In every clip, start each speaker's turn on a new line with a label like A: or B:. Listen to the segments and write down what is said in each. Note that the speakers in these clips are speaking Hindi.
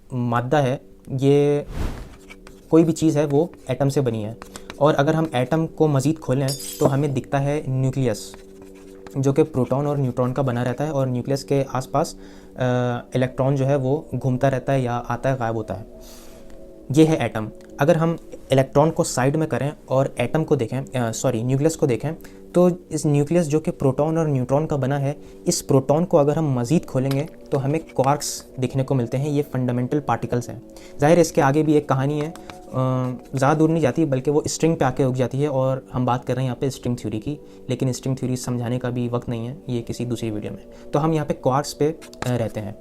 A: मादा है, ये कोई भी चीज़ है वो एटम से बनी है। और अगर हम एटम को मज़ीद खोलें तो हमें दिखता है न्यूक्लियस, जो कि प्रोटॉन और न्यूट्रॉन का बना रहता है, और न्यूक्लियस के आसपास इलेक्ट्रॉन जो है वो घूमता रहता है या आता है, गायब होता है। ये है एटम। अगर हम इलेक्ट्रॉन को साइड में करें और एटम को देखें, न्यूक्लियस को देखें, तो इस न्यूक्लियस जो कि प्रोटॉन और न्यूट्रॉन का बना है, इस प्रोटॉन को अगर हम मज़ीद खोलेंगे तो हमें क्वार्क्स दिखने को मिलते हैं। ये फंडामेंटल पार्टिकल्स हैं। ज़ाहिर है इसके आगे भी एक कहानी है, ज़्यादा दूर नहीं जाती, बल्कि वो स्ट्रिंग पे आके रुक जाती है, और हम बात कर रहे हैं यहाँ पे स्ट्रिंग थ्योरी की। लेकिन स्ट्रिंग थ्योरी समझाने का भी वक्त नहीं है, ये किसी दूसरी वीडियो में। तो हम यहाँ पे क्वार्क्स पे रहते हैं।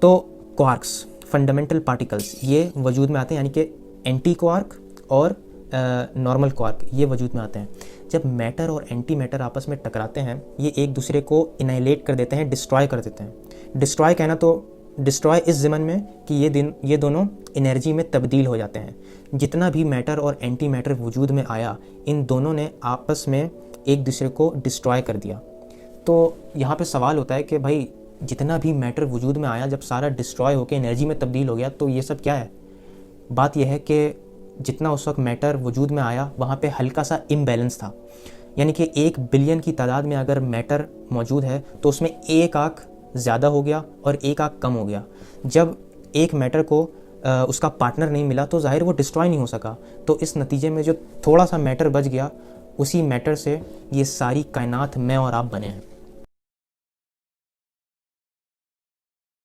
A: तो क्वार्क्स फंडामेंटल पार्टिकल्स ये वजूद में आते हैं, यानी कि एंटी क्वार्क और नॉर्मल क्वार्क ये वजूद में आते हैं। जब मैटर और एंटी मैटर आपस में टकराते हैं, ये एक दूसरे को इनाइलेट कर देते हैं, डिस्ट्रॉय कर देते हैं। डिस्ट्रॉय कहना तो डिस्ट्रॉय इस ज़मन में कि ये दोनों एनर्जी में तब्दील हो जाते हैं। जितना भी मैटर और एंटी मैटर वजूद में आया, इन दोनों ने आपस में एक दूसरे को डिस्ट्रॉय कर दिया। तो यहाँ पे सवाल होता है कि भाई जितना भी मैटर वजूद में आया, जब सारा डिस्ट्रॉय होकर एनर्जी में तब्दील हो गया, तो ये सब क्या है? बात यह है कि जितना उस वक्त मैटर वजूद में आया, वहाँ पे हल्का सा इम्बैलेंस था। यानी कि 1 बिलियन की तादाद में अगर मैटर मौजूद है तो उसमें एक आँख ज़्यादा हो गया और एक आँख कम हो गया। जब एक मैटर को उसका पार्टनर नहीं मिला तो ज़ाहिर वो डिस्ट्रॉय नहीं हो सका। तो इस नतीजे में जो थोड़ा सा मैटर बच गया, उसी मैटर से ये सारी कायनात मैं और आप बने हैं।